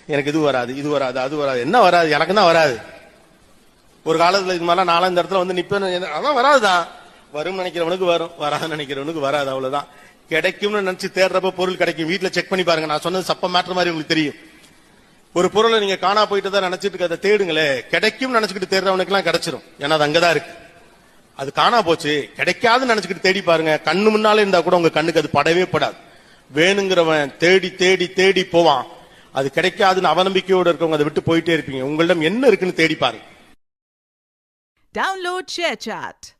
எனக்கு இது வராது, இது வராது, அது வராது. என்ன வராது? எனக்கு தான் வராது. ஒரு காலத்துல இது மாதிரிலாம் நாலாம் இந்த இடத்துல வந்து நிப்பேன். அதான் வராதுதான். வரும் நினைக்கிறவனுக்கு வரும், வராதுன்னு நினைக்கிறவனுக்கு வராது. அவ்வளவுதான். கிடைக்கும்னு நினைச்சு தேடுறப்ப பொருள் கிடைக்கும். வீட்டுல செக் பண்ணி பாருங்க. நான் சொன்னது சப்ப மேட்டர் மாதிரி உங்களுக்கு தெரியும். ஒரு பொருளை நீங்க காணா போயிட்டு தான் நினைச்சிட்டு அதை தேடுங்களே, கிடைக்கும் நினைச்சுக்கிட்டு தேடுறவனுக்கு எல்லாம் கிடைச்சிரும். ஏன்னா அது அங்கதான் இருக்கு. அது காணா போச்சு, கிடைக்காதுன்னு நினைச்சுக்கிட்டு தேடி பாருங்க. கண்ணு முன்னாலே இருந்தா கூட உங்க கண்ணுக்கு அது படவே படாது. வேணுங்கிறவன் தேடி தேடி தேடி போவான். அது கிடைக்காதுன்னு அவநம்பிக்கையோடு இருக்கவங்க அதை விட்டு போயிட்டே இருப்பீங்க. உங்களிடம் என்ன இருக்குன்னு தேடி பாருங்க. Download ShareChat.